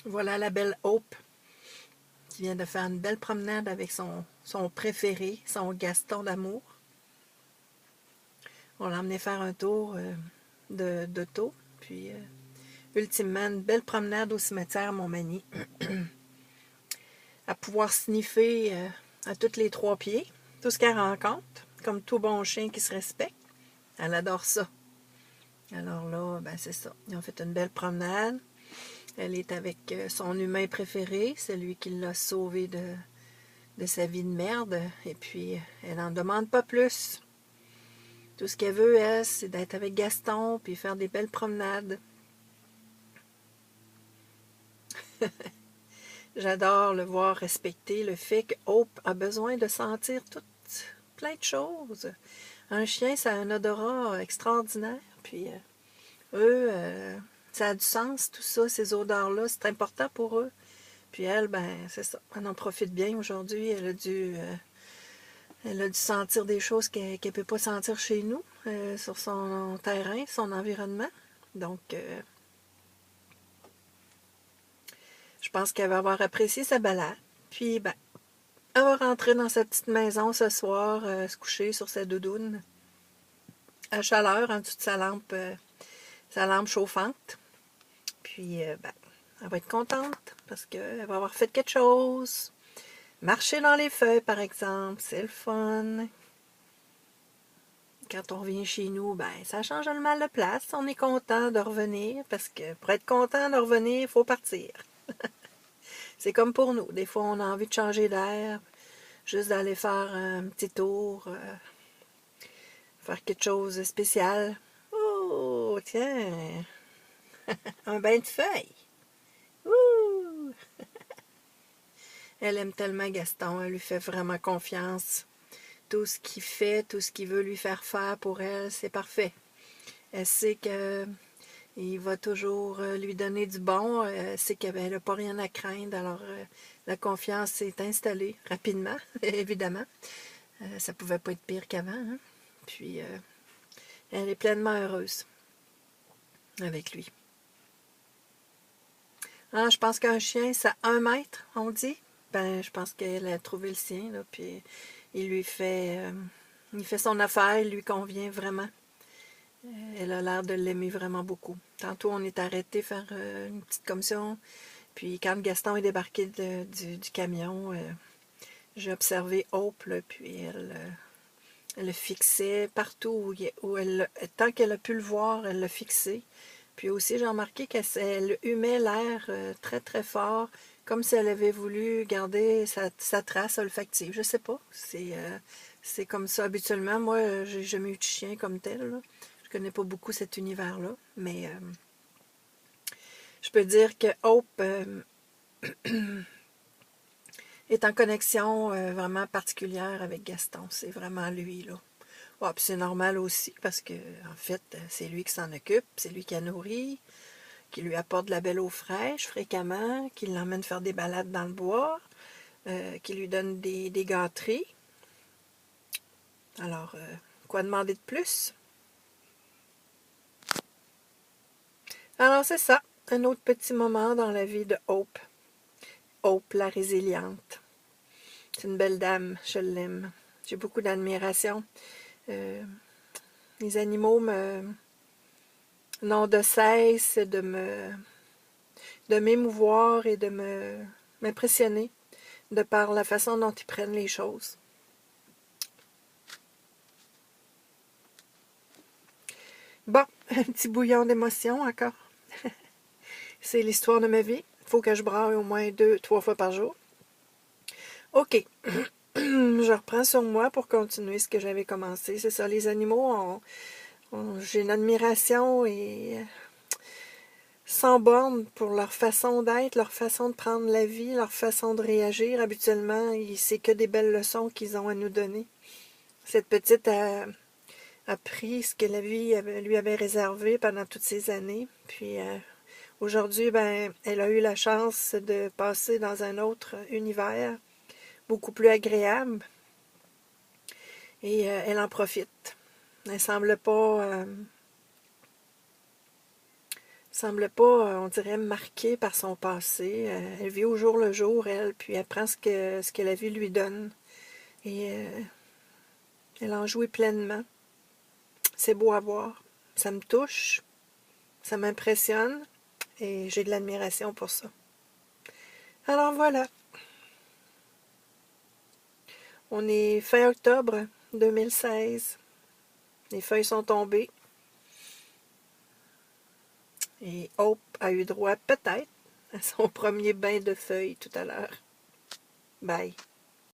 Voilà la belle Hope qui vient de faire une belle promenade avec son préféré, son Gaston d'amour. On l'a emmené faire un tour d'auto, puis ultimement une belle promenade au cimetière Montmagny, à pouvoir sniffer à tous les trois pieds, tout ce qu'elle rencontre, comme tout bon chien qui se respecte. Elle adore ça. Alors là, ben c'est ça. Ils ont fait une belle promenade. Elle est avec son humain préféré, celui qui l'a sauvé de sa vie de merde. Et puis, elle n'en demande pas plus. Tout ce qu'elle veut, elle, c'est d'être avec Gaston puis faire des belles promenades. J'adore le voir respecter le fait que Hope a besoin de sentir plein de choses. Un chien, ça a un odorat extraordinaire. Puis, ça a du sens, tout ça, ces odeurs-là. C'est important pour eux. Puis elle, ben, c'est ça. Elle en profite bien aujourd'hui. Elle a dû sentir des choses qu'elle ne peut pas sentir chez nous, sur son terrain, son environnement. Donc, je pense qu'elle va avoir apprécié sa balade. Puis, ben, elle va rentrer dans sa petite maison ce soir, se coucher sur sa doudoune, à chaleur, en dessous de sa lampe chauffante. Puis, ben, elle va être contente parce qu'elle va avoir fait quelque chose. Marcher dans les feuilles, par exemple, c'est le fun. Quand on revient chez nous, ben, ça change le mal de place. On est content de revenir parce que pour être content de revenir, il faut partir. C'est comme pour nous. Des fois, on a envie de changer d'air, juste d'aller faire un petit tour, faire quelque chose de spécial. Oh, tiens, un bain de feuilles. Ouh! Elle aime tellement Gaston, elle lui fait vraiment confiance. Tout ce qu'il fait, tout ce qu'il veut lui faire faire pour elle, c'est parfait. Elle sait que il va toujours lui donner du bon. Elle sait qu'elle n'a pas rien à craindre. Alors, la confiance s'est installée rapidement, évidemment. Ça pouvait pas être pire qu'avant. Hein? Puis, elle est pleinement heureuse avec lui. Ah, je pense qu'un chien, c'est 1 mètre, on dit. Ben, je pense qu'elle a trouvé le sien, là, puis il fait son affaire, il lui convient vraiment. Elle a l'air de l'aimer vraiment beaucoup. Tantôt, on est arrêté faire une petite commission. Puis quand Gaston est débarqué du camion, j'ai observé Hope, là, puis elle le fixait partout tant qu'elle a pu le voir, elle l'a fixé. Puis aussi, j'ai remarqué qu'elle humait l'air très, très fort, comme si elle avait voulu garder sa trace olfactive. Je sais pas. C'est comme ça habituellement. Moi, j'ai jamais eu de chien comme tel. Là. Je connais pas beaucoup cet univers-là. Mais je peux dire que Hope est en connexion vraiment particulière avec Gaston. C'est vraiment lui, là. Ouais, puis c'est normal aussi parce que, en fait, c'est lui qui s'en occupe, c'est lui qui la nourrit, qui lui apporte de la belle eau fraîche fréquemment, qui l'emmène faire des balades dans le bois, qui lui donne des gâteries. Alors, quoi demander de plus? Alors, c'est ça. Un autre petit moment dans la vie de Hope. Hope, la résiliente. C'est une belle dame, je l'aime. J'ai beaucoup d'admiration. Euh, les animaux n'ont de cesse de m'émouvoir et de m'impressionner de par la façon dont ils prennent les choses. Bon, un petit bouillon d'émotions encore. C'est l'histoire de ma vie. Il faut que je braille au moins 2, 3 fois par jour. OK. Je reprends sur moi pour continuer ce que j'avais commencé. C'est ça, les animaux, j'ai une admiration et sans borne pour leur façon d'être, leur façon de prendre la vie, leur façon de réagir. Habituellement, c'est que des belles leçons qu'ils ont à nous donner. Cette petite a pris ce que la vie lui avait réservé pendant toutes ces années. Puis aujourd'hui, ben, elle a eu la chance de passer dans un autre univers, beaucoup plus agréable. Et elle en profite. Elle semble pas semble pas, on dirait, marquée par son passé. Elle vit au jour le jour, elle, puis elle prend ce que la vie lui donne. Et elle en jouit pleinement. C'est beau à voir. Ça me touche, ça m'impressionne, et j'ai de l'admiration pour ça. Alors voilà, on est fin octobre 2016. Les feuilles sont tombées. Et Hope a eu droit peut-être à son premier bain de feuilles tout à l'heure. Bye.